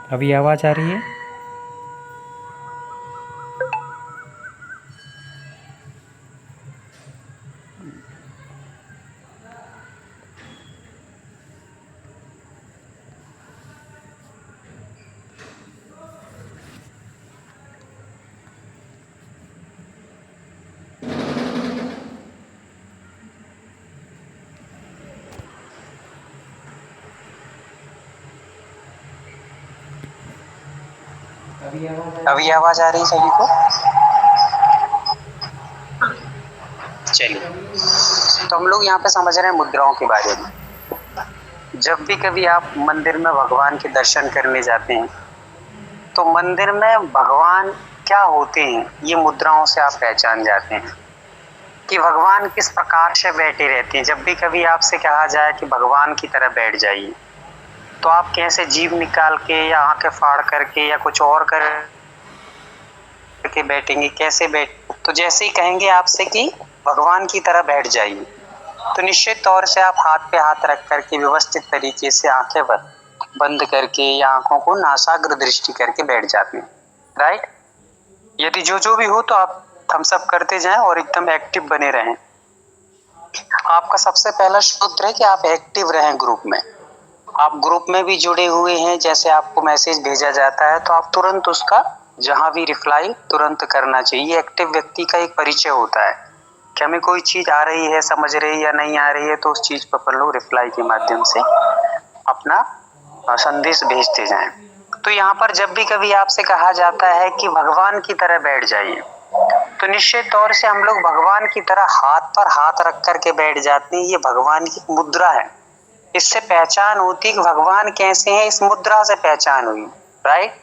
अभी आवाज़ आ रही है? अभी आवाज आ रही है सभी को? चलिए, तो हम लोग यहाँ पे समझ रहे हैं मुद्राओं के बारे में। जब भी कभी आप मंदिर में भगवान के दर्शन करने जाते हैं तो मंदिर में भगवान क्या होते हैं ये मुद्राओं से आप पहचान जाते हैं कि भगवान किस प्रकार से बैठे रहते हैं। जब भी कभी आपसे कहा जाए कि भगवान की तरह बैठ जाइए तो आप कैसे जीभ निकाल के या आंखें फाड़ करके या कुछ और करके बैठेंगे, कैसे बैठ। तो जैसे ही कहेंगे आपसे कि भगवान की तरह बैठ जाइए तो निश्चित तौर से आप हाथ पे हाथ रख करके व्यवस्थित तरीके से आंखें बंद करके या आंखों को नासाग्र दृष्टि करके बैठ जाते हैं, राइट। यदि जो भी हो तो आप थम्स अप करते जाएं और एकदम एक्टिव बने रहें। आपका सबसे पहला सूत्र है कि आप एक्टिव रहें ग्रुप में। आप ग्रुप में भी जुड़े हुए हैं, जैसे आपको मैसेज भेजा जाता है तो आप तुरंत उसका जहां भी रिप्लाई तुरंत करना चाहिए। एक्टिव व्यक्ति का एक परिचय होता है कि हमें कोई चीज आ रही है, समझ रही है या नहीं आ रही है, तो उस चीज पर अपन लोग रिप्लाई के माध्यम से अपना संदेश भेजते जाएं। तो यहाँ पर जब भी कभी आपसे कहा जाता है कि भगवान की तरह बैठ जाइए तो निश्चित तौर से हम लोग भगवान की तरह हाथ पर हाथ रख करके बैठ जाते हैं। ये भगवान की मुद्रा है, इससे पहचान होती है कि भगवान कैसे हैं, इस मुद्रा से पहचान हुई, राइट।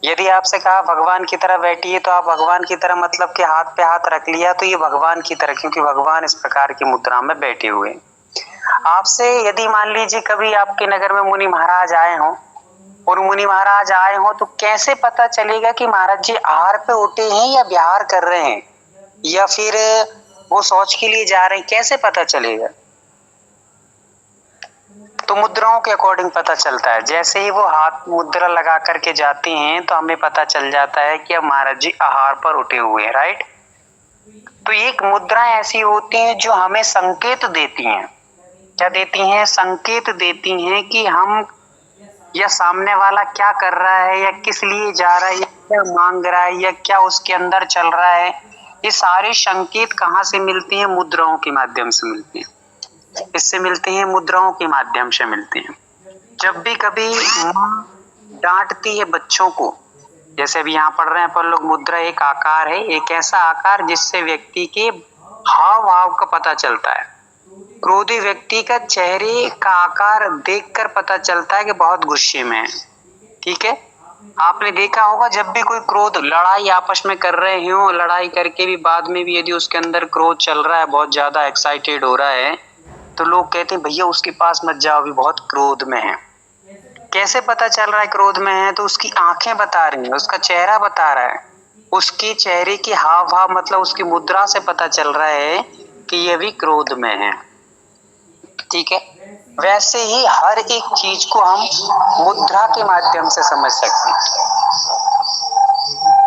यदि आपसे कहा भगवान की तरह बैठिए तो आप भगवान की तरह मतलब कि हाथ पे हाथ रख लिया तो ये भगवान की तरह, क्योंकि भगवान इस प्रकार की मुद्रा में बैठे हुए हैं। आपसे यदि मान लीजिए कभी आपके नगर में मुनि महाराज आए हों और मुनि महाराज आए हों तो कैसे पता चलेगा कि महाराज जी आहार पे उठे हैं या विहार कर रहे हैं या फिर वो शौच के लिए जा रहे हैं, कैसे पता चलेगा? तो मुद्राओं के अकॉर्डिंग पता चलता है। जैसे ही वो हाथ मुद्रा लगा करके जाते हैं तो हमें पता चल जाता है कि अब महाराज जी आहार पर उठे हुए हैं, राइट। तो एक मुद्रा ऐसी होती है जो हमें संकेत देती हैं। क्या देती हैं? संकेत देती हैं कि हम या सामने वाला क्या कर रहा है या किस लिए जा रहा है या क्या मांग रहा है या क्या उसके अंदर चल रहा है। ये सारे संकेत कहाँ से मिलते हैं? मुद्राओं के माध्यम से मिलते हैं। इससे मिलते हैं, मुद्राओं के माध्यम से मिलते हैं। जब भी कभी माँ डांटती है बच्चों को, जैसे अभी यहाँ पढ़ रहे हैं अपन लोग, मुद्रा एक आकार है, एक ऐसा आकार जिससे व्यक्ति के हाव भाव का पता चलता है। क्रोधी व्यक्ति का चेहरे का आकार देखकर पता चलता है कि बहुत गुस्से में है, ठीक है। आपने देखा होगा जब भी कोई क्रोध, लड़ाई आपस में कर रहे हो, लड़ाई करके भी बाद में भी यदि उसके अंदर क्रोध चल रहा है, बहुत ज्यादा एक्साइटेड हो रहा है, तो लोग कहते हैं भैया उसके पास मत जाओ, अभी बहुत क्रोध में है। कैसे पता चल रहा है क्रोध में है? तो उसकी आंखें बता रही हैं, उसका चेहरा बता रहा है, उसके चेहरे की हाव भाव मतलब उसकी मुद्रा से पता चल रहा है कि ये भी क्रोध में है, ठीक है। वैसे ही हर एक चीज को हम मुद्रा के माध्यम से समझ सकते हैं।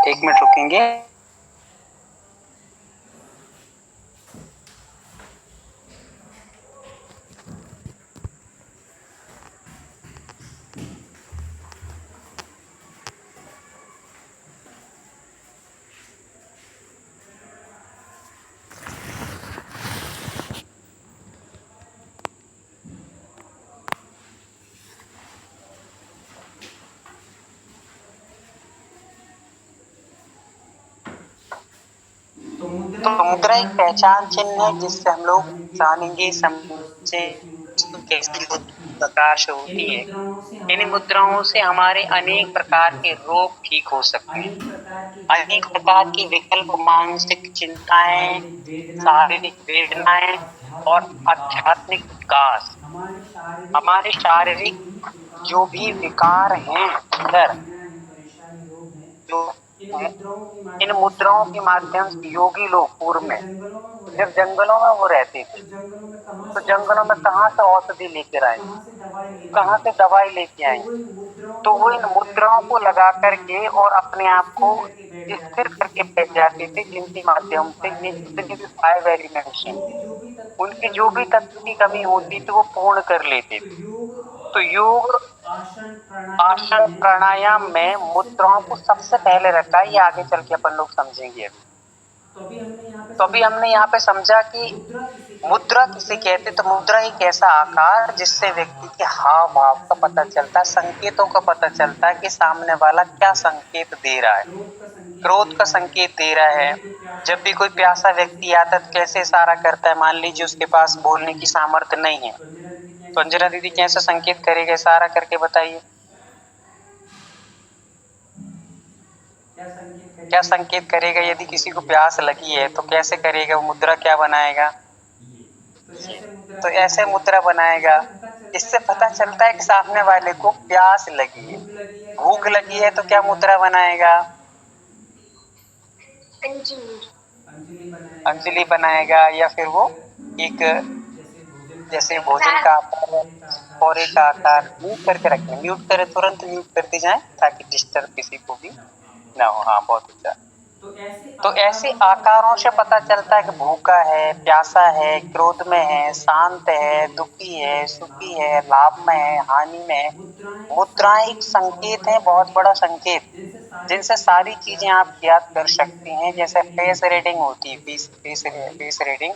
एक मिनट रुकेंगे। तो मुद्रा एक पहचान चिन्ह है जिससे हम लोग जानेंगे, समझे कैसी प्रकार से होती है। इन मुद्राओं से हमारे अनेक प्रकार के रोग ठीक हो सकते हैं। अनेक प्रकार की विकल्प मानसिक चिंताएं, शारीरिक वेदनाएं और आध्यात्मिक विकास, हमारे शारीरिक जो भी विकार हैं अंदर, जो इन मुद्राओं के माध्यम से योगी लोग पूर्व में जब जंगलों में वो रहते थे तो जंगलों में कहाँ से औषधि लेकर आएंगे, कहाँ से दवाई लेके आएंगे। तो वो इन मुद्राओं को लगा करके और अपने आप को स्थिर करके बैठ जाते थे, जिनके माध्यम से ये जितने भी 5 एलिमेंट्स हैं उनकी जो भी तत्व की कमी होती थी वो पूर्ण कर लेते थे। तो योग आसन प्राणायाम में मुद्राओं को सबसे पहले रखा है, ये आगे चल के अपन लोग समझेंगे अभी। तो अभी हमने यहाँ पे समझा कि मुद्रा किसे कहते, तो मुद्रा एक ऐसा आकार जिससे व्यक्ति के हाव भाव का पता चलता है, संकेतों का पता चलता है कि सामने वाला क्या संकेत दे रहा है, क्रोध का संकेत दे रहा है। जब भी कोई प्यासा व्यक्ति आता है तो कैसे इशारा करता है, मान लीजिए उसके पास बोलने की सामर्थ्य नहीं है तो अंजना दीदी कैसे संकेत करेगा, इशारा करके बताइए क्या संकेत करेगा। यदि किसी को प्यास लगी है तो कैसे करेगा, वो मुद्रा क्या बनाएगा, तो ऐसे मुद्रा बनाएगा। इससे पता चलता है कि सामने वाले को प्यास लगी है। भूख लगी है तो क्या मुद्रा बनाएगा, अंजलि बनाएगा, या फिर वो एक जैसे भोजन का आकार है और एक आकार। म्यूट करके रखें, म्यूट करें, तुरंत म्यूट करते जाएं ताकि डिस्टर्ब किसी को भी ना हो। हाँ, बहुत अच्छा। तो ऐसे आकारों से पता चलता है कि भूखा है, प्यासा है, क्रोध में है, शांत है, दुखी है, सुखी है, लाभ में है, हानि में है। मुद्राएं एक संकेत है, बहुत बड़ा संकेत, जिनसे सारी चीजें आप ज्ञात कर सकते हैं। जैसे फेस रीडिंग होती है, फेस रीडिंग,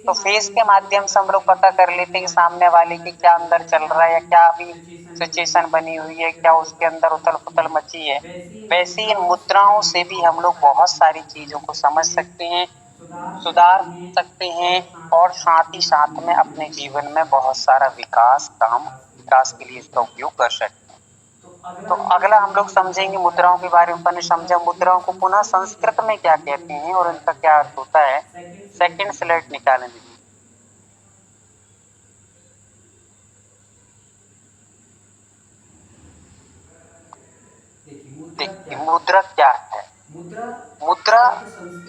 तो फेस के माध्यम से हम लोग पता कर लेते हैं कि सामने वाले के क्या अंदर चल रहा है या क्या अभी सिचुएशन बनी हुई है, क्या उसके अंदर उथल पुथल मची है। वैसे इन मुद्राओं से भी हम लोग बहुत सारी चीजों को समझ सकते हैं, सुधार सकते हैं और साथ ही साथ में अपने जीवन में बहुत सारा विकास के लिए इसका उपयोग कर सकते हैं। तो अगला हम लोग समझेंगे मुद्राओं के बारे में। अपन ने समझा मुद्राओं को पुनः संस्कृत में क्या कहते हैं और इनका क्या अर्थ होता है। सेकंड स्लाइड निकालें दीजिए। देखिए मुद्रा क्या है। मुद्रा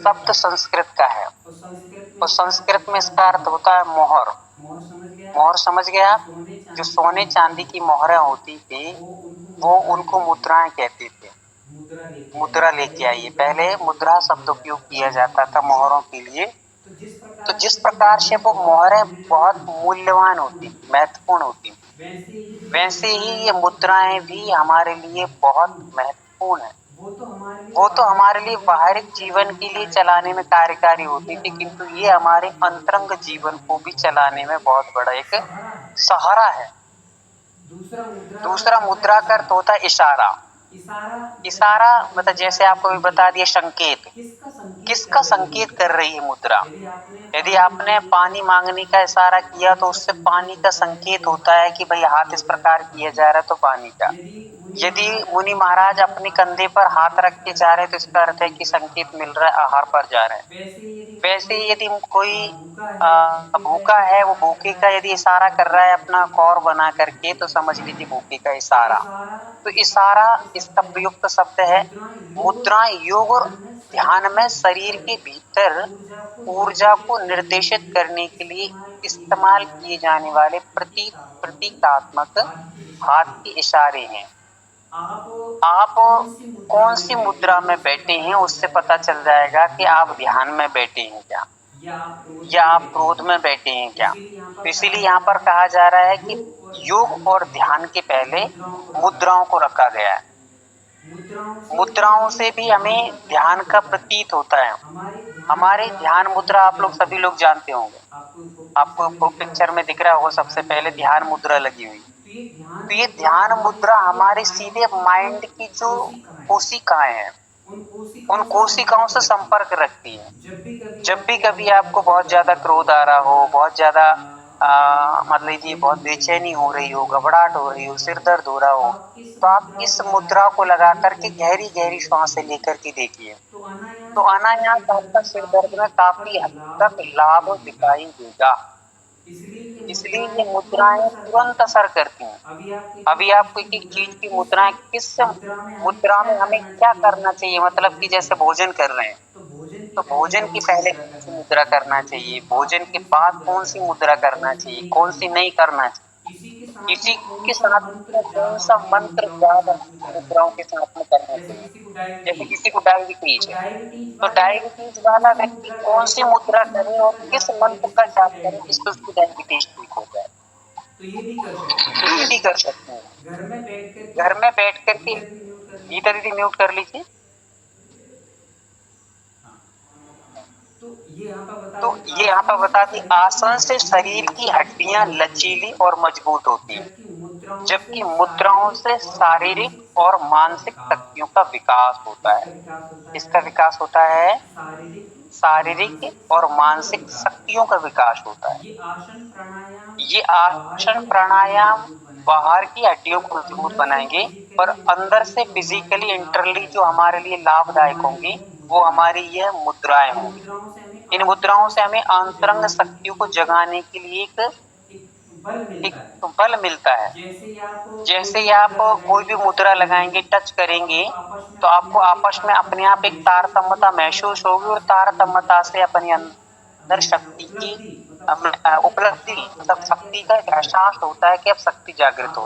शब्द संस्कृत का है और संस्कृत में इसका अर्थ होता है मोहर। मोहर समझ गए आप, जो सोने चांदी की मोहरें होती थी वो उनको मुद्राएं कहते थे। मुद्रा लेके आइए, पहले मुद्रा शब्द उपयोग किया जाता था मोहरों के लिए। तो जिस प्रकार से वो मोहरें बहुत मूल्यवान होती थी, महत्वपूर्ण होती थी, वैसे ही ये मुद्राएं भी हमारे लिए बहुत महत्वपूर्ण है। वो तो हमारे लिए बाहरी जीवन के लिए चलाने में कार्यकारी होती थी, किंतु ये हमारे अंतरंग जीवन को भी चलाने में बहुत बड़ा एक सहारा है। दूसरा मुद्रा का अर्थ होता है इशारा। इशारा मतलब जैसे आपको भी बता दिया संकेत, किसका संकेत कर रही है मुद्रा। यदि आपने पानी मांगने का इशारा किया तो उससे पानी का संकेत होता है कि भाई हाथ इस प्रकार किया जा रहा है तो पानी का। यदि मुनि महाराज अपने कंधे पर हाथ रख के जा रहे हैं तो इसका अर्थ है कि संकेत मिल रहा है, आहार पर जा रहे हैं। वैसे ही यदि कोई भूखा है, वो भूखे का यदि इशारा कर रहा है अपना कौर बना करके तो समझ लीजिए भूखे का इशारा। तो इशारा इसका प्रयुक्त शब्द है। मुद्रा योग और ध्यान में शरीर के भीतर ऊर्जा को निर्देशित करने के लिए इस्तेमाल किए जाने वाले प्रतीकात्मक हाथ के इशारे हैं। आप कौन सी मुद्रा में बैठे हैं उससे पता चल जाएगा कि आप ध्यान में बैठे हैं क्या या आप क्रोध में बैठे हैं क्या। तो इसीलिए यहाँ पर कहा जा रहा है कि योग और ध्यान के पहले मुद्राओं को रखा गया है। मुद्राओं से भी हमें ध्यान का प्रतीत होता है। हमारे ध्यान मुद्रा आप लोग सभी लोग जानते होंगे, आपको पिक्चर में दिख रहा होगा सबसे पहले ध्यान मुद्रा लगी हुई। तो ये ध्यान मुद्रा हमारे सीधे माइंड की जो कोशिकाएं हैं उन कोशिकाओं से संपर्क रखती है। जब भी कभी आपको बहुत ज्यादा क्रोध आ रहा हो, बहुत ज्यादा मतलब लीजिए बहुत बेचैनी हो रही हो, घबराहट हो रही हो, सिर दर्द हो रहा हो, तो आप इस मुद्रा को लगा करके गहरी गहरी सांसें लेकर के देखिए तो अनायास आपका सिर दर्द में काफी हद तक लाभ दिखाई देगा। इसलिए ये मुद्राएं तुरंत असर करती हैं। अभी आपको एक एक चीज की मुद्राएं किस मुद्रा में हमें क्या करना चाहिए, मतलब कि जैसे भोजन कर रहे हैं तो भोजन की पहले कौन सी मुद्रा करना चाहिए, भोजन के बाद कौन सी मुद्रा करना चाहिए, कौन सी नहीं करना चाहिए, इसी के साथ में कौन सा मंत्र ज्यादा मुद्राओं के साथ में करना चाहिए। जैसे किसी को डायबिटीज है तो डायबिटीज वाला व्यक्ति कौन सी मुद्रा करे और किस मंत्र का जाप करे जिससे उसकी डायबिटीज ठीक हो जाए, तो ये भी कर सकते तो ये हैं। भी कर सकते हैं। घर में बैठ करके घर में बैठ करके गीता जी म्यूट कर गीता लीजिए। दीदी म्यूट कर लीजिए। हाँ, तो ये यहाँ पर बता तो दी ये यहाँ पर आसन से बता दी शरीर की आसन से हड्डियां शरीर की लचीली हड्डियां और मजबूत लचीली होती और हैं, मजबूत होती हैं, जबकि जबकि मुद्राओं मुद्राओं से से शारीरिक शारीरिक और और मानसिक शक्तियों का विकास होता है। इसका है विकास होता है, शारीरिक और शारीरिक मानसिक और शक्तियों का मानसिक विकास शक्तियों का विकास होता है। ये आसन प्राणायाम ये बाहर आसन की हड्डियों को प्राणायाम मजबूत बनाएंगे बाहर की हड्डियों और को मजबूत अंदर से बनाएंगे, पर फिजिकली अंदर इंटरनली से जो हमारे फिजिकली लिए इंटरली जो लाभदायक हमारे होंगी लिए वो लाभदायक हमारी होंगी यह वो मुद्राएं हमारी होंगी। यह मुद्राएं इन होंगी। मुद्राओं से हमें इन मुद्राओं आंतरिक से हमें शक्ति को अंतरंग जगाने के शक्तियों को लिए जगाने के लिए एक बल एक मिलता है। बल मिलता है। जैसे ही आप कोई जैसे भी ही आप मुद्रा कोई लगाएंगे, भी टच मुद्रा करेंगे, लगाएंगे, टच तो करेंगे, आपको आपस में तो अपने आपको आप एक आपस में अपने तारतम्यता आप एक महसूस होगी तारतम्यता और महसूस होगी और अपनी तारतम्यता से अपने अपनी अंदर शक्ति की मतलब शक्ति का एक उपलब्धि, एहसास मतलब होता है कि अब शक्ति का एक शक्ति एहसास जागृत होता है कि अब शक्ति है। जागृत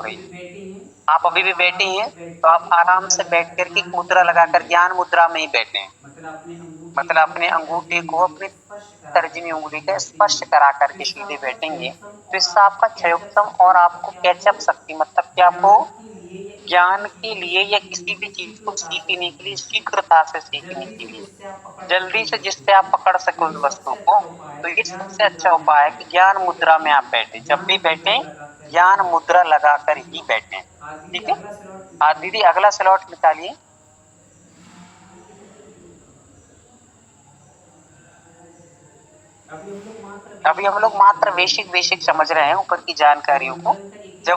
आप हो अभी रही भी है। बैठे हैं आप तो अभी आप भी बैठे आराम हैं से बैठ तो आप करके आराम मुद्रा से बैठ लगाकर करके एक ज्ञान मुद्रा मुद्रा में ही लगाकर बैठे ज्ञान हैं। मुद्रा में ही बैठे हैं। मतलब अपने अंगूठे मतलब को अपने अपनी अंगूठे तर्जनी को उंगली अपने से स्पर्श करा तर्जनी करके उंगली सीधे का स्पर्श बैठेंगे। करा तो करके इससे सीधे आपका बैठेंगे, क्षयक्षम तो और इससे आपको आपका कैचअप क्षयोत्तम शक्ति और मतलब आपको कि कैचअप आपको शक्ति, मतलब कि आपको ज्ञान के लिए या किसी ज्ञान भी के चीज को लिए या सीखने किसी के भी लिए चीज को शीघ्रता से सीखने के लिए सीखेंगे, शीघ्रता से सीखने जल्दी के से लिए, जिससे आप पकड़ सकें जल्दी उस से वस्तु जिससे आप को। पकड़ तो सके उस ये वस्तु सबसे को, अच्छा उपाय तो है ये कि ज्ञान सबसे मुद्रा अच्छा में आप उपाय है कि बैठे, जब ज्ञान भी मुद्रा में बैठे आप बैठे, जब भी ज्ञान मुद्रा बैठे लगा कर ही ज्ञान बैठे। मुद्रा लगाकर ठीक ही है, बैठे। आज दीदी ठीक है। अगला स्लॉट हाँ निकालिए। दीदी अगला स्लॉट निकालिए। अभी हम लोग मात्र बेसिक बेसिक समझ रहे हैं ऊपर की जब जानकारियों को।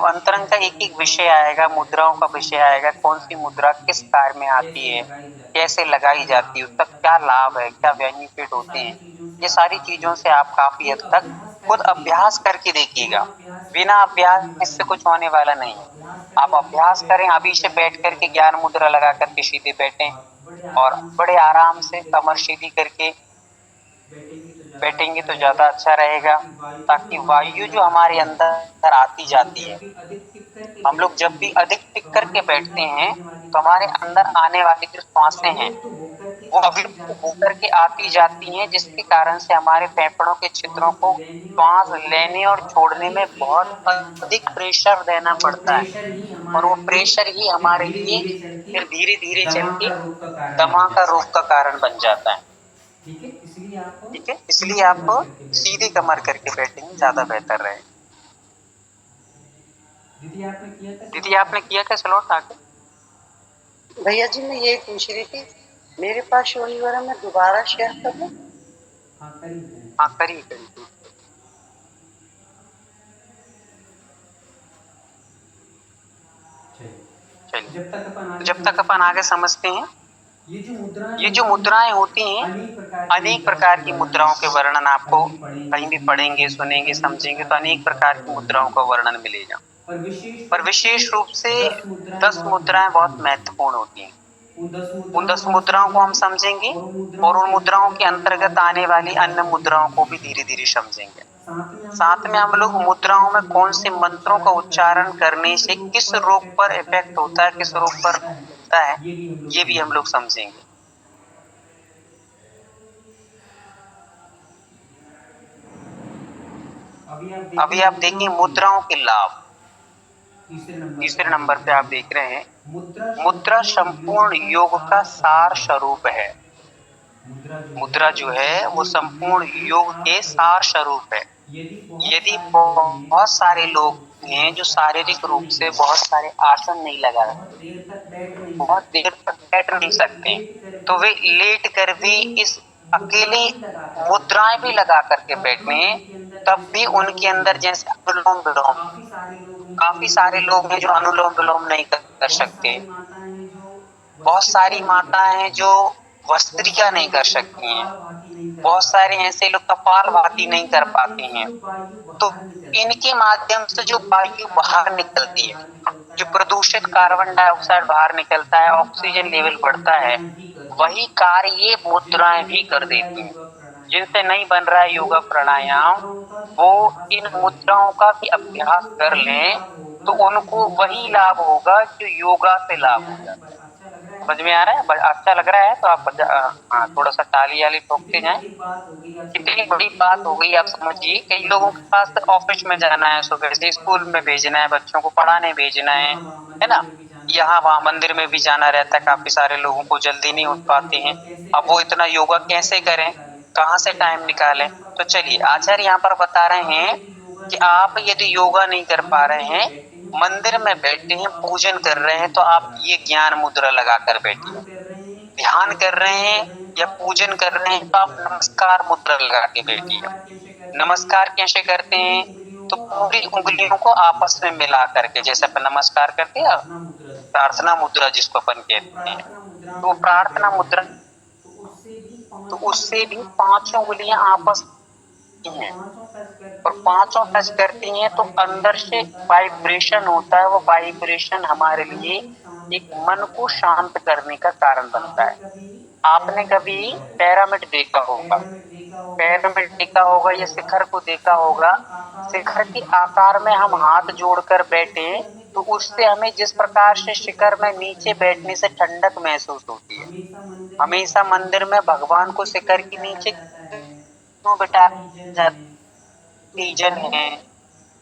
अंतरंग का एक एक जब विषय अंतरंग का आएगा, एक एक मुद्राओं विषय का आएगा, विषय आएगा, मुद्राओं कौन का सी विषय मुद्रा आएगा, किस कौन सी कार्य में मुद्रा आती किस है, कार्य में आती कैसे है, लगाई जाती है, कैसे उसका क्या लगाई जाती लाभ है, है, उसका क्या क्या बेनिफिट लाभ है, होते क्या हैं, बेनिफिट ये होते सारी हैं, चीजों से ये आप सारी काफी चीजों हद से आप तक काफी खुद हद तक अभ्यास खुद करके अभ्यास देखिएगा। करके देखिएगा। बिना अभ्यास के बिना इससे कुछ अभ्यास होने के वाला इससे नहीं कुछ है। होने वाला नहीं आप है। अभ्यास आप करें, अभी से अभ्यास बैठ करें, करके अभी से ज्ञान बैठ मुद्रा करके लगा ज्ञान करके मुद्रा सीधे लगा बैठें करके सीधे बैठें और और बड़े आराम से कमर सीधी करके बैठेंगे बैठेंगे तो तो ज़्यादा ज्यादा अच्छा अच्छा रहेगा, रहेगा, ताकि वायु जो हमारे वायु अंदर आती जो जाती है, हमारे अंदर आती जाती है। हम लोग जब भी अधिक टिक तो करके हमारे बैठते अंदर हैं आने वाली तो जो हमारे सांसें अंदर हैं आने वाली जो वो सांसें हैं अवरुद्ध होकर के वो आती अविरुद्ध जाती होकर हैं, के जिसके आती कारण से जाती हैं, हमारे जिसके फेफड़ों के कारण से हमारे छिद्रों को फेफड़ों के छिद्रों सांस को लेने और श्वास छोड़ने में लेने और बहुत छोड़ने में अधिक बहुत प्रेशर देना अधिक पड़ता है। प्रेशर देना और वो पड़ता है, प्रेशर ही और हमारे वो लिए प्रेशर ही फिर हमारे धीरे लिए धीरे चल के फिर धीरे धीरे चल दमा के का रोग का कारण दमा बन का जाता रोग का है। कारण बन जाता है। ठीक है, इसलिए आप ठीक है, इसलिए सीधी आप कमर करके सीधी बैठेंगे कमर ज़्यादा करके बेहतर बैठेंगे, ज्यादा बेहतर रहेगा। दीदी आपने किया था दीदी स्लॉट आपने किया क्या स्लॉट आके? भैया जी मैं यही पूछ रही थी, मेरे पास शो नहीं हो रहा, मैं दोबारा शेयर कर दूं? हाँ करिए हाँ करिए करिए। चलिए। चलिए, जब तक अपन तो आगे जब तक समझते अपन हैं, आगे समझते हैं, ये जो होती हैं मुद्राएं होती हैं, अनेक प्रकार की मुद्राओं के वर्णन आपको कहीं भी पढ़ेंगे, कहीं भी सुनेंगे, पढ़ेंगे, समझेंगे तो सुनेंगे, अनेक समझेंगे प्रकार तो की अनेक प्रकार मुद्राओं का की वर्णन मुद्राओं का मिलेगा। वर्णन मिलेगा। पर विशेष विशेष रूप रूप से से 10 मुद्राएं 10 बहुत मुद्राएं बहुत महत्वपूर्ण होती हैं। महत्वपूर्ण होती हैं। उन 10 उन मुद्राओं को 10 हम मुद्राओं को हम समझेंगे समझेंगे और उन और मुद्राओं उन के मुद्राओं के अंतर्गत आने अंतर्गत वाली आने अन्य वाली मुद्राओं अन्य को भी मुद्राओं धीरे को धीरे भी धीरे समझेंगे। धीरे समझेंगे। साथ में हम लोग मुद्राओं में कौन मंत्रों से का मंत्रों का उच्चारण करने किस से रोग किस पर रोग इफेक्ट पर होता है, इफेक्ट किस होता है, रोग पर किस रोग राहत पर मिलता है, मिलता है, ये ये भी भी हम हम लोग लोग समझेंगे। समझेंगे। अभी आप देखिए मुद्राओं के लाभ। तीसरे नंबर पे आप देख रहे हैं, मुद्रा संपूर्ण योग का सार स्वरूप है। मुद्रा जो है वो संपूर्ण योग के सार स्वरूप है। यदि बहुत सारे लोग हैं जो शारीरिक रूप से बहुत सारे आसन नहीं लगा सकते, बहुत देर तक बैठ नहीं सकते, तो वे लेट कर भी इस अकेली मुद्राएं भी लगा करके बैठे, तब भी उनके अंदर जैसे अनुलोम विलोम, काफी सारे लोग हैं जो अनुलोम विलोम नहीं कर सकते, बहुत सारी माताएं हैं जो वस्त्रिका नहीं कर सकती हैं, बहुत सारे ऐसे लोग कपालभाति नहीं कर पाते हैं। तो इनके माध्यम से जो वायु बाहर निकलती है, जो प्रदूषित कार्बन डाइऑक्साइड बाहर निकलता है, ऑक्सीजन लेवल बढ़ता है, वही कार्य ये मुद्राएं भी कर देती हैं। जिनसे नहीं बन रहा है योगा प्राणायाम, वो इन मुद्राओं का भी अभ्यास कर लें तो उनको वही लाभ होगा जो योगा से लाभ हो जाता है। समझ में आ रहा है? अच्छा लग रहा है तो आप हाँ, थोड़ा सा ताली वाली ठोकते जाएं। कितनी बड़ी बात हो गई आप समझिए। कई लोगों के पास ऑफिस में जाना है, सुबह से स्कूल में भेजना है, बच्चों को पढ़ाने भेजना है ना, यहाँ वहाँ मंदिर में भी जाना रहता है। काफी सारे लोगों को जल्दी नहीं उठ पाते हैं। अब वो इतना योगा कैसे करें, कहाँ से टाइम निकालें? तो चलिए आचार्य यहाँ पर बता रहे हैं कि आप यदि योगा नहीं कर पा रहे हैं, मंदिर में बैठे हैं, पूजन कर रहे हैं, तो आप ये ज्ञान मुद्रा लगा कर बैठिए। ध्यान कर रहे हैं या पूजन कर रहे हैं तो आप नमस्कार मुद्रा लगा के बैठिए। नमस्कार कैसे करते हैं? तो पूरी उंगलियों को आपस में मिला करके, जैसे अपन नमस्कार करते हैं, प्रार्थना मुद्रा जिसको अपन कहते हैं, तो प्रार्थना मुद्रा, तो उससे भी पांचों उंगलियां आपस में हैं और पांचों टच करती हैं तो अंदर से वाइब्रेशन होता है। वो वाइब्रेशन हमारे लिए एक मन को शांत करने का कारण बनता है। आपने कभी पिरामिड देखा होगा, पिरामिड देखा होगा या शिखर को देखा होगा। शिखर के आकार में हम हाथ जोड़कर बैठे तो उससे हमें जिस प्रकार से शिखर में नीचे बैठने से ठंडक महसूस होती है, हमेशा मंदिर में भगवान को शिखर के नीचे क्यों बिठाया जाता है?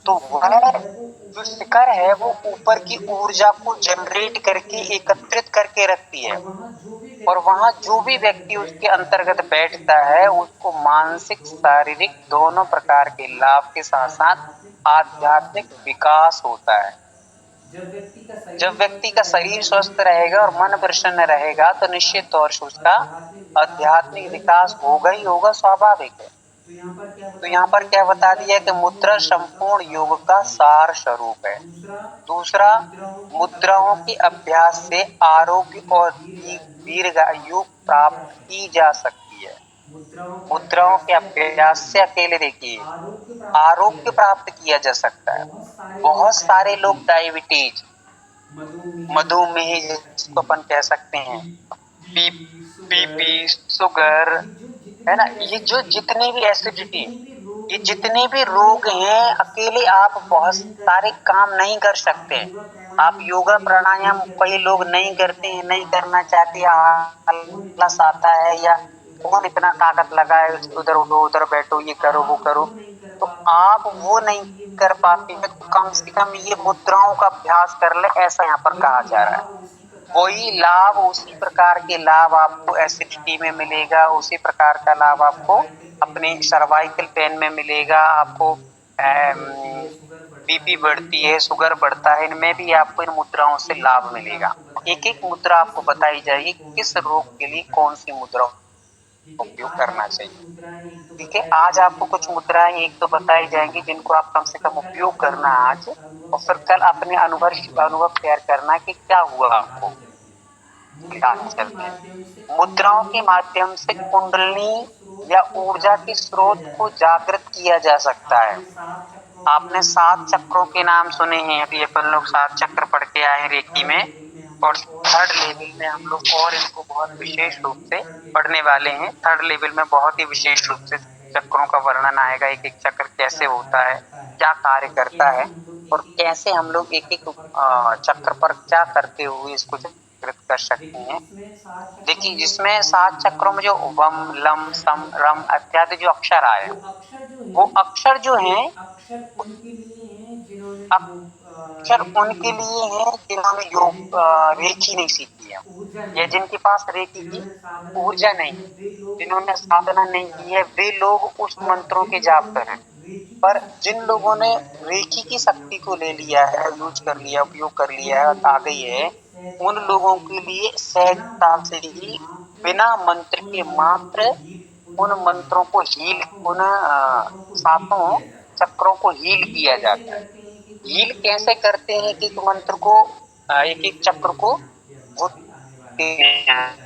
तो वह जो शिखर है वो ऊपर की ऊर्जा को जनरेट करके एकत्रित करके रखती है और वहां जो भी व्यक्ति उसके अंतर्गत बैठता है उसको मानसिक शारीरिक दोनों प्रकार के लाभ के साथ साथ आध्यात्मिक विकास होता है। जब व्यक्ति का शरीर स्वस्थ रहेगा और मन प्रसन्न रहेगा तो निश्चित तौर से उसका आध्यात्मिक विकास होगा ही होगा, स्वाभाविक है। तो यहाँ पर क्या बता दिया कि मुद्रा संपूर्ण योग का सार स्वरूप है। दूसरा, मुद्राओं के अभ्यास से आरोग्य और दीर्घायु प्राप्त की जा सकती है। मुद्राओं के अभ्यास से अकेले देखिए आरोग्य प्राप्त किया जा सकता है। बहुत सारे लोग डायबिटीज, मधुमेह जिसको अपन कह सकते हैं, बीपी, शुगर, है ना, ये जो जितने भी एसिडिटी, ये जितने भी रोग हैं, अकेले आप बहुत सारे काम नहीं कर सकते। आप योगा प्राणायाम कई लोग नहीं करते हैं, नहीं करना चाहते, आलस आता है या कौन इतना ताकत लगाए, उधर उठो उधर बैठो, ये करो वो करो, तो आप वो नहीं कर पाते हैं तो कम से कम ये मुद्राओं का अभ्यास कर ले, ऐसा यहाँ पर कहा जा रहा है। वही लाभ, उसी प्रकार के लाभ आपको एसिडिटी में मिलेगा, उसी प्रकार का लाभ आपको अपने सर्वाइकल पेन में मिलेगा, आपको बीपी बढ़ती है, शुगर बढ़ता है, इनमें भी आपको इन मुद्राओं से लाभ मिलेगा। एक एक मुद्रा आपको बताई जाएगी किस रोग के लिए कौन सी मुद्रा उपयोग करना चाहिए। ठीक है, आज आपको कुछ मुद्राएं एक तो बताई जाएंगी जिनको आप कम से कम उपयोग करना आज, और फिर कल अपने अनुभव शेयर करना कि क्या हुआ आपको। चलते हैं। मुद्राओं के माध्यम से कुंडलिनी या ऊर्जा के स्रोत को जागृत किया जा सकता है। आपने 7 चक्रों के नाम सुने हैं, अभी अपन लोग 7 चक्र पढ़ के आए रेकी में, और 3rd लेवल में हम लोग और इनको बहुत विशेष रूप से पढ़ने वाले हैं। 3rd लेवल में बहुत ही विशेष रूप से चक्रों का वर्णन आएगा, एक एक चक्र कैसे होता है, क्या कार्य करता है और कैसे हम लोग एक एक चक्र पर क्या करते हुए इसको जागृत कर सकते हैं। देखिए, जिसमें 7 चक्रों में जो वम, लम, सम, रम इत्यादि जो अक्षर आए, वो अक्षर जो हैं, अक्षर उनके लिए हैं जिन्होंने योग रेखी नहीं सीखी है या जिनके पास रेखी की ऊर्जा नहीं, जिन्होंने साधना नहीं की है, वे लोग उस मंत्रों के जाप करें। पर जिन लोगों ने रेखी की शक्ति को ले लिया है, यूज कर लिया, उपयोग कर लिया है, आ गई है, उन लोगों के लिए सहजता से ही बिना मंत्र के मात्र उन मंत्रों को हील, उन 7 चक्रों को हील किया जाता है। हील कैसे करते हैं कि मंत्र को, एक एक चक्र को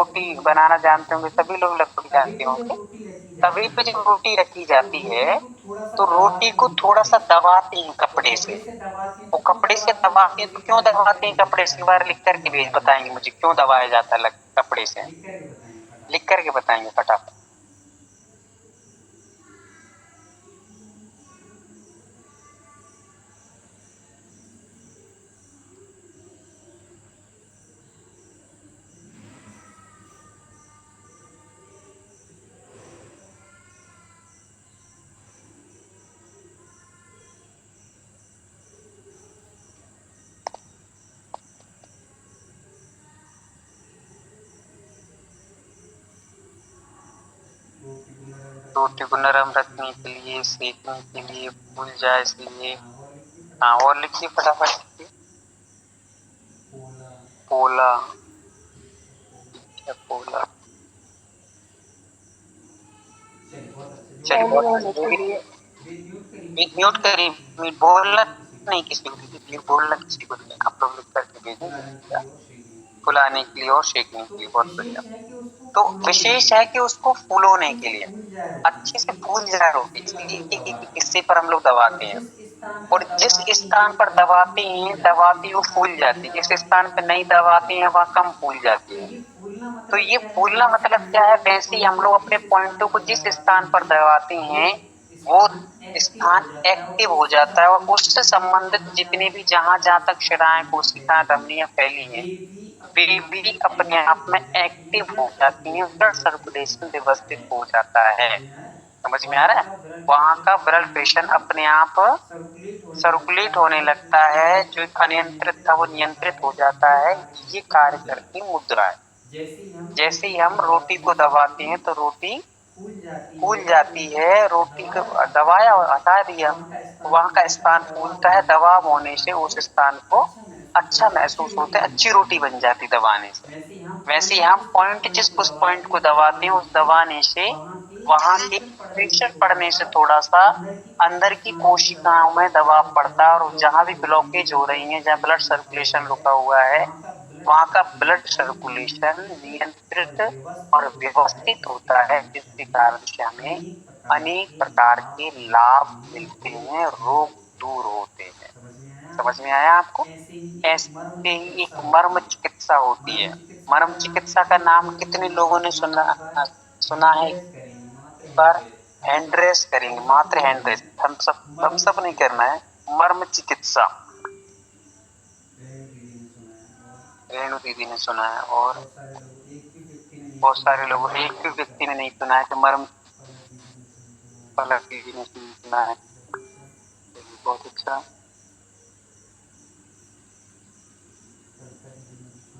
रोटी बनाना जानते होंगे, सभी लोग लगभग जानते होंगे। तवे पे जब रोटी रखी जाती है तो रोटी को थोड़ा सा दबाते हैं कपड़े से। वो कपड़े से दबाते हैं, तो क्यों दबाते हैं कपड़े से? एक बार लिख करके भेज बताएंगे मुझे क्यों दबाया जाता है कपड़े से? लिख करके बताएंगे फटाफट। रोटी को नरम रखने के लिए, सेकने के लिए, फूल जाए इसलिए। हाँ, और लिखिए फटाफट लिखिए। पोला, ठीक है, पोला। चलिए, पहले बहुत होने के लिए। म्यूट करिए, बोलना नहीं किसी को, बोलना किसी को नहीं, आप लोग लिख करके भेजेंगे फुलाने के लिए और सेकने के लिए। बहुत बढ़िया। तो विशेष है कि उसको फूलोने के लिए अच्छे से फूल जाए रोटी, इसलिए एक एक हिस्से पर हम लोग दबाते हैं, और जिस स्थान पर दबाते हैं वो फूल जाती है, जिस स्थान पर नहीं दबाते हैं वहाँ कम फूल जाती है। तो ये फूलना मतलब क्या है, वैसे ही हम लोग अपने पॉइंटों को जिस स्थान पर दबाते हैं वो स्थान एक्टिव हो जाता है, और उससे संबंधित जितने भी जहां जहां तक शिराएं, कोशिकाएं, धमनियां फैली हैं वे भी अपने आप में एक्टिव हो जाती हैं, ब्लड सर्कुलेशन व्यवस्थित हो जाता है। समझ में आ रहा है? वहां का ब्लड प्रेशर अपने आप सर्कुलेट होने लगता है, जो अनियंत्रित था वो नियंत्रित हो जाता है। ये कार्य करती मुद्रा है। जैसे ही हम रोटी को दबाते हैं तो रोटी फूल जाती है, रोटी को दबाया और हटा दिया तो वहां का स्थान फूलता है, दबाव होने से उस स्थान को अच्छा महसूस होता है, अच्छी रोटी बन जाती दबाने से। वैसे ही हम पॉइंट जिस उस पॉइंट को दबाते हैं, उस दबाने से वहां के प्रेशर पड़ने से थोड़ा सा अंदर की कोशिकाओं में दबाव पड़ता है, और जहां भी ब्लॉकेज हो रही है, जहाँ ब्लड सर्कुलेशन रुका हुआ है वहां का ब्लड सर्कुलेशन नियंत्रित और व्यवस्थित होता है, जिसके कारण से हमें अनेक प्रकार के लाभ मिलते हैं, रोग दूर होते हैं। समझ में आया आपको? ऐसे ही एक मर्म चिकित्सा होती है। मर्म चिकित्सा का नाम कितने लोगों ने सुना है? एक बार हैंड रेस करेंगे, मात्र हैंड रेस, थम्स अप नहीं करना है। मर्म चिकित्सा रेणु दीदी ने सुना है, और बहुत सारे लोग, एक भी व्यक्ति ने नहीं सुना है कि मर्म, पलक दीदी ने सुना है। बहुत अच्छा।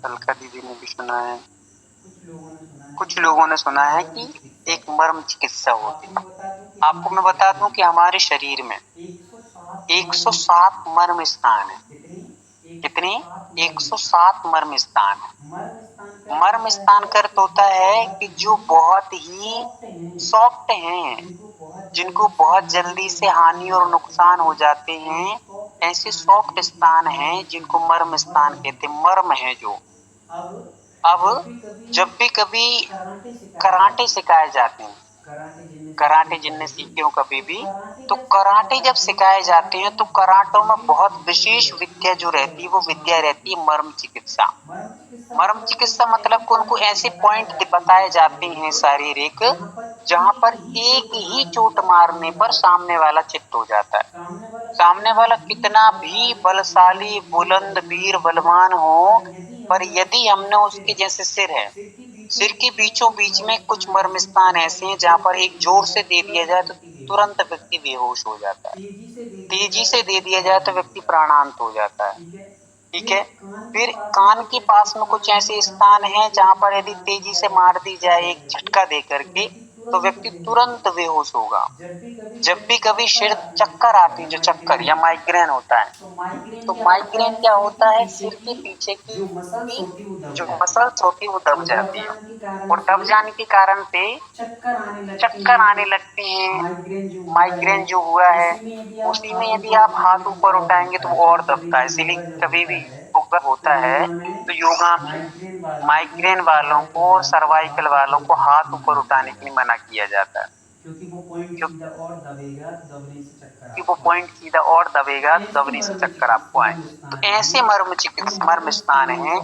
अलका दीदी ने भी सुना है। कुछ लोगों ने सुना है कि एक मर्म चिकित्सा होती है। आपको मैं बता दूं कि हमारे शरीर में 107 मर्म स्थान है। कितने? 107 मर्म स्थान है। मर्म स्थान का अर्थ होता है कि जो बहुत ही सॉफ्ट हैं, जिनको बहुत जल्दी से हानि और नुकसान हो जाते हैं, ऐसे सॉफ्ट स्थान हैं जिनको मर्म स्थान कहते हैं। मर्म है जो, अब जब भी कभी कराटे सिखाए जाते हैं, कराटे जिनने सीखे हो कभी भी, तो कराटे जब सिखाए जाते हैं तो कराटों में बहुत विशेष विद्या जो रहती है वो विद्या रहती है मर्म चिकित्सा। मर्म चिकित्सा मतलब कि उनको ऐसे पॉइंट बताए जाते हैं शारीरिक, जहां पर एक ही चोट मारने पर सामने वाला चित्त हो जाता है। सामने वाला कितना भी बलशाली, बुलंद, वीर, बलवान हो, पर यदि हमने उसके जैसे सिर है, सिर के बीचों बीच में कुछ मर्म स्थान ऐसे हैं जहां पर एक जोर से दे दिया जाए तो तुरंत व्यक्ति बेहोश हो जाता है, तेजी से दे दिया जाए तो व्यक्ति प्राणांत हो जाता है। ठीक है। फिर कान के पास में कुछ ऐसे स्थान हैं जहां पर यदि तेजी से मार दी जाए एक झटका दे करके तो व्यक्ति तुरंत बेहोश होगा। जब भी कभी सिर चक्कर आती है, जो चक्कर या माइग्रेन होता है, तो माइग्रेन क्या होता है, सिर के पीछे की जो मसल्स होती है वो दब जाती है, और दब जाने के कारण से चक्कर आने लगते हैं। माइग्रेन जो हुआ है उसी में यदि आप हाथ ऊपर उठाएंगे तो वो और दबता है, इसीलिए कभी भी योगा होता है तो योगा में माइग्रेन वालों को और सर्वाइकल वालों को हाथ ऊपर उठाने के लिए मना किया जाता है, क्योंकि वो पॉइंट सीधा और दबेगा, दबने से चक्कर कि वो पॉइंट सीधा और दबेगा, दबने से चक्कर आपको आएंगे। तो ऐसे मर्म स्थान हैं,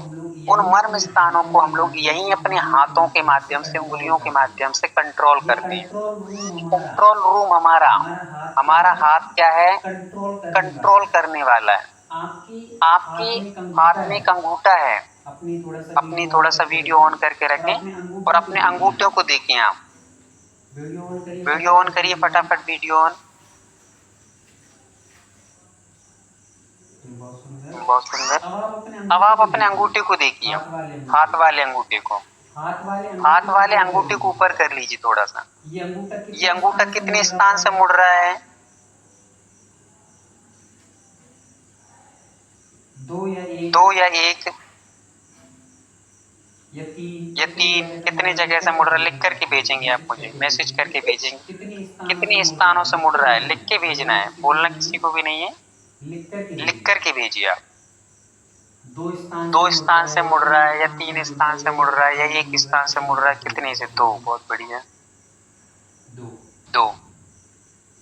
उन मर्म स्थानों को हम लोग यही अपने हाथों के माध्यम से, उंगलियों के माध्यम से कंट्रोल करते हैं। कंट्रोल रूम हमारा हाथ क्या है, कंट्रोल करने वाला है। आपके हाथ में एक अंगूठा है, अपनी थोड़ा सा वीडियो ऑन करके रखें और अपने अंगूठों को देखें। आप वीडियो ऑन करिए, फटाफट वीडियो ऑन। बहुत सुंदर। अब आप अपने अंगूठे को देखिए, हाथ वाले अंगूठे को। हाथ वाले अंगूठे को ऊपर कर लीजिए थोड़ा सा। ये अंगूठा कितने स्थान से मुड़ रहा है? 2 या 1 या 3 कितनी जगह से मुड़ रहा है? लिख करके भेजेंगे आप मुझे, मैसेज करके भेजेंगे कितने स्थानों से मुड़ रहा है, लिख के भेजना है, बोलना किसी को भी नहीं है, लिख करके भेजिए आप। 2 स्थान से मुड़ रहा है या 3 स्थान से मुड़ रहा है या 1 स्थान से मुड़ रहा है, कितने से? 2। बहुत बढ़िया, 2।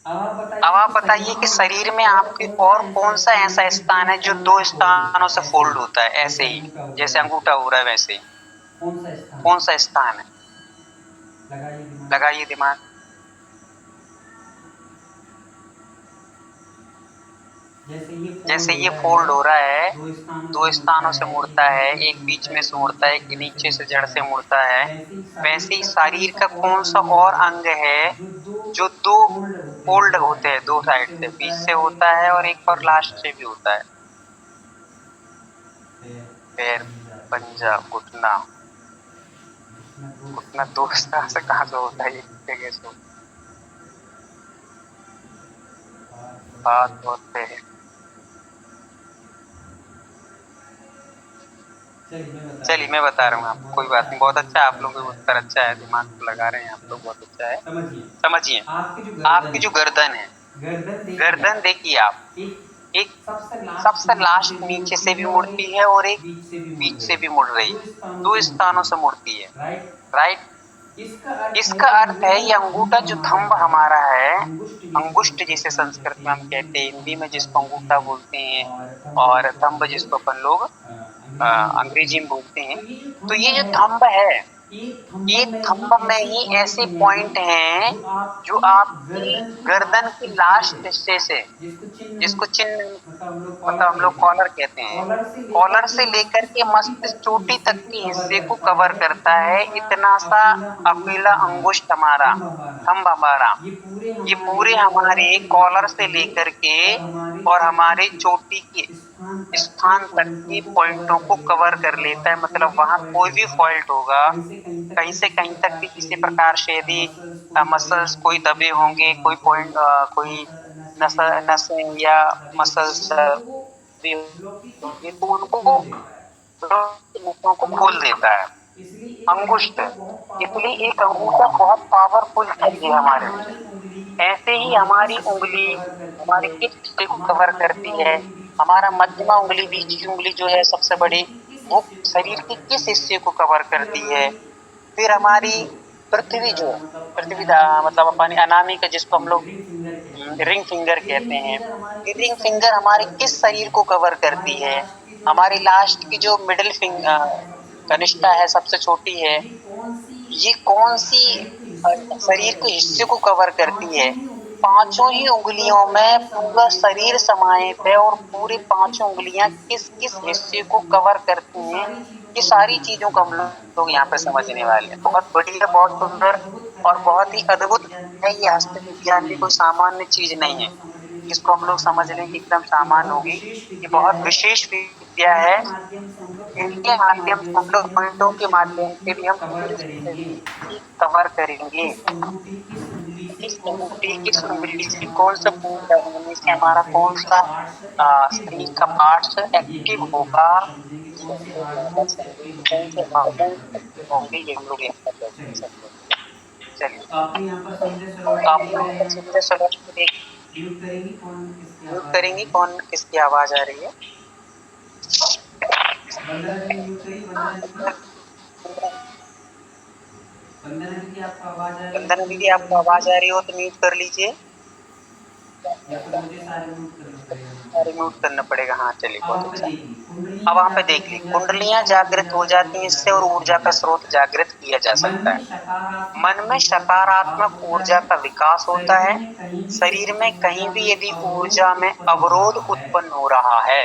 अब आप बताइए कि शरीर में आपके और कौन सा ऐसा स्थान है जो 2 स्थानों से फोल्ड होता है, ऐसे ही जैसे अंगूठा हो रहा है वैसे ही? कौन सा स्थान है? लगाइए दिमाग। जैसे ये फोल्ड हो रहा है, 2 स्थानों से मुड़ता है, एक बीच में से मुड़ता है, एक नीचे से जड़ से मुड़ता है, वैसे ही शरीर का कौन सा और अंग है जो 2 फोल्ड होते हैं, 2 साइड से, बीच से होता है और एक और लास्ट से भी होता है? पैर, पंजा, घुटना। घुटना 2 स्थान से कहाँ से होता है? एक जगह से। हाथ और पैर। चलिए मैं बता रहा हूँ आपको, कोई बात नहीं, बहुत अच्छा है, आप लोगों का उत्तर अच्छा है, दिमाग को लगा रहे हैं आप लोग, बहुत अच्छा है। समझिए, आपकी जो गर्दन है, गर्दन देखिए आप, एक सबसे लास्ट नीचे से भी मुड़ती है और एक बीच से भी मुड़ रही है, 2 स्थानों से मुड़ती है, राइट? इसका अर्थ है ये अंगूठा जो थंब हमारा है, अंगुष्ठ जिसे संस्कृत में हम कहते हैं, हिंदी में जिसको अंगूठा बोलते हैं और थंब जिसको अपन लोग अंग्रेजी में बोलते हैं, तो ये जो थंब है, ये थंब में ही ऐसे पॉइंट हैं जो आपकी गर्दन की लास्ट हिस्से से, जिसको चिन्ह मतलब हम लोग कॉलर कहते हैं, कॉलर से लेकर के मस्तिष्क चोटी तक के हिस्से को कवर करता है, इतना सा अकेला अंगुष्ठ हमारा, थंब हमारा, ये पूरे हमारे कॉलर से लेकर के और हमारे चोटी के स्थान तक के पॉइंटों को कवर कर लेता है। मतलब वहां कोई भी फॉल्ट होगा, कहीं से कहीं तक भी किसी प्रकार से यदि मसल्स कोई दबे होंगे, कोई पॉइंट कोई नसें या मसल्स दबे होंगे, तो उनको खोल देता है अंगुष्ठ। इसलिए एक अंगूठा बहुत पावरफुल चीज है हमारे लिए। ऐसे ही हमारी उंगली हमारे किस हिस्से को कवर करती है? हमारा मध्यमा उंगली, बीच की उंगली जो है सबसे बड़ी, वो शरीर के किस हिस्से को कवर करती है? फिर हमारी पृथ्वी जो पृथ्वी मतलब अपनी अनामिका जिसको हम लोग रिंग फिंगर कहते हैं, ये रिंग फिंगर हमारे किस शरीर को कवर करती है? हमारी लास्ट की जो मिडिल फिंगर कनिष्ठा है, सबसे छोटी है, ये कौन सी शरीर के हिस्से को कवर करती है? पांचों ही उंगलियों में पूरा शरीर समाहित है और पूरी पांचों उंगलियां किस किस हिस्से को कवर करती हैं, ये सारी चीजों को हम लोग यहाँ पे समझने वाले हैं। बहुत बढ़िया, बहुत सुंदर और बहुत ही अद्भुत है ये हस्त विज्ञान की, कोई सामान्य चीज नहीं है, जिसको हम लोग समझ लें कि एकदम सामान्य होगी। ये बहुत विशेष विद्या है, इनके माध्यम से हम लोग पॉइंटों के माध्यम से भी हम कवर करेंगे किस अंगूठी, किस उंगली से कौन सा होने से हमारा कौन सा शरीर का पार्ट एक्टिव होगा, होंगे, ये हम लोग यहाँ पर चलिए आपने यहाँ पर सुंदर सलूट म्यूट करेंगी, कौन किसकी आवाज आ रही है? वंदना दीदी आपको आवाज आ रही हो तो म्यूट कर लीजिए, सारे म्यूट करना पड़ेगा। हाँ चलिए, बहुत अच्छा। अब वहाँ पे देख ली, कुंडलियां जागृत हो जाती हैं, इससे और ऊर्जा का स्रोत जागृत किया जा सकता है। मन में सकारात्मक ऊर्जा का विकास होता है। शरीर में कहीं भी यदि ऊर्जा में अवरोध उत्पन्न हो रहा है,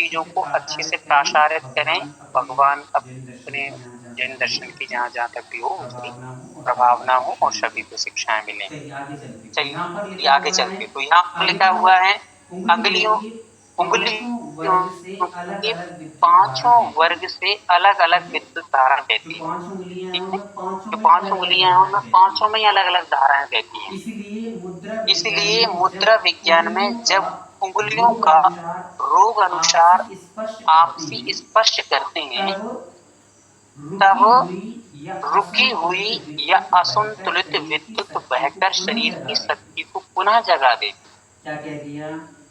चीजों को अच्छे से प्रसारित करें, भगवान अपने जैन दर्शन की जहाँ तक भी हो उसकी प्रभाव ना हो और सभी को शिक्षाएं मिलें। चलिए आगे चलते हैं। यहाँ पर चलिए लिखा आगे हुआ है चलते, तो यहाँ पर लिखा हुआ है उंगली अगलियों देखिए, उंगली पांचों वर्ग से अलग के अलग विद्युत धारा पांचों बहती वर्ग से अलग अलग है। विद्युत धारा जो बहती है। पांच उंगलियां हैं ठीक है, उनमें पांचों जो में पांच अलग अलग उंगलियां हैं धाराएं उनमें बहती पांचों हैं। में ही अलग अलग धाराएं बहती हैं। इसलिए मुद्रा विज्ञान में जब उंगलियों रोग का अनुसार रोग अनुसार आपसी स्पष्ट करते आपसी हैं, स्पष्ट करते हैं, तब तब रुकी हुई या रुकी हुई असंतुलित या विद्युत बहकर असंतुलित शरीर की विद्युत शक्ति को बहकर पुनः शरीर जगा की देती। शक्ति को पुनः जगा देती। क्या कह दिया?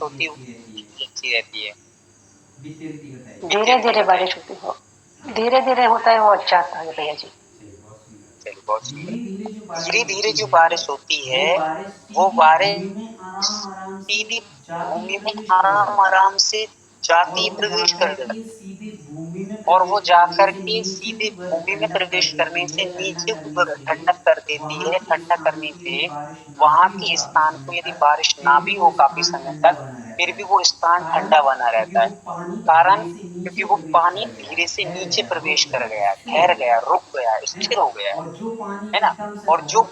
बारिश होती है अच्छी रहती है। वितरती होता है। धीरे धीरे बारिश होती हो, धीरे धीरे होता है वो अच्छा आता है भैया जी। चलिए बहुत सुंदर। धीरे धीरे जो बारिश होती वो है बारिश वो सीधी बारिश भूमि में आराम से सीधी जाती भूमि में प्रवेश कर आराम जाती आराम से और जाती वो प्रवेश जाकर कर के जाती सीधे भूमि में और वो प्रवेश करने जाकर से के नीचे सीधे को भूमि में ठंडक कर प्रवेश करने देती से है। नीचे ठंडक करने को से ठंडक कर देती वहाँ है। के ठंडक स्थान करने को यदि से बारिश ना वहां भी हो के काफी स्थान समय को यदि तक, बारिश फिर ना भी भी वो हो काफी स्थान समय ठंडा तक, बना रहता फिर भी है। वो स्थान कारण ठंडा बना क्योंकि रहता है। वो पानी कारण धीरे से क्योंकि नीचे वो प्रवेश पानी कर गया, धीरे से ठहर नीचे गया, रुक प्रवेश कर गया, गया, स्थिर हो ठहर गया, गया, रुक गया, है ना। स्थिर हो गया, और जो पानी है ना। एकदम से और जो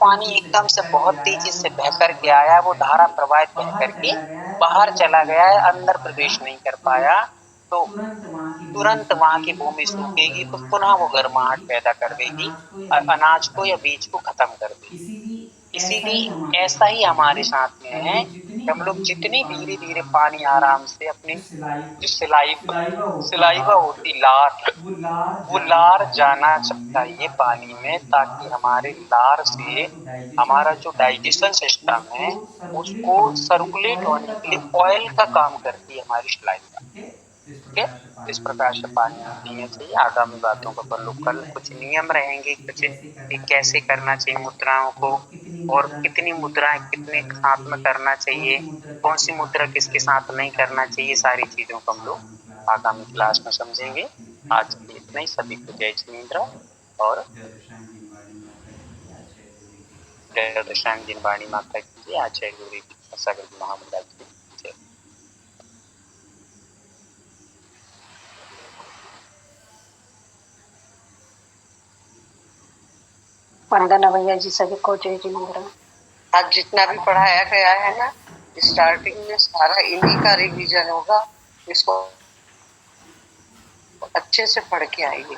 बहुत पानी तेजी से एकदम से बह बहुत करके आया तेजी वो से बह धारा करके प्रवाहित आया, बह वो धारा करके प्रवाहित बह बाहर करके चला गया है, बाहर अंदर चला प्रवेश गया है, नहीं कर अंदर पाया, प्रवेश नहीं कर तो पाया, तो तुरंत वहां की भूमि तुरंत वहां की सूखेगी, तो भूमि पुनः वो सूखेगी, तो गर्माहट पुनः पैदा वो कर गर्माहट देगी पैदा कर और देगी अनाज को या और बीज को अनाज को खत्म या कर बीज को देगी। खत्म कर देगी। इसीलिए ऐसा ही इसीलिए हमारे ऐसा साथ ही में हमारे है। साथ में है हमने जितनी कि हम लोग जितनी धीरे धीरे पानी आराम से अपनी जो सिलाइवा होती लार, वो लार जाना चाहिए पानी में, ताकि हमारे लार से हमारा जो डाइजेशन सिस्टम है उसको सर्कुलेट होने के लिए ऑयल का काम करती है हमारी सिलाइवा। ठीक है, इस प्रकार से पानी पीना चाहिए। आगामी बातों को अपन लोग कल कुछ नियम रहेंगे, कुछ कि कैसे करना चाहिए मुद्राओं को, और कितनी मुद्राएं कितने साथ में करना चाहिए, कौन सी मुद्रा किसके साथ नहीं करना चाहिए, सारी चीजों को हम लोग आगामी क्लास में समझेंगे। आज के लिए इतना ही। सभी को जय जिनेन्द्र और जय दशांग जिनवाणी माता की जय। आचार्य गौरी सगल महामंडल की जय। वंदना भैया जी सभी को जय जिनेन्द्र। आज जितना भी पढ़ाया गया है ना, स्टार्टिंग में सारा इन्हीं का रिवीजन होगा। इसको अच्छे से पढ़ के आइए।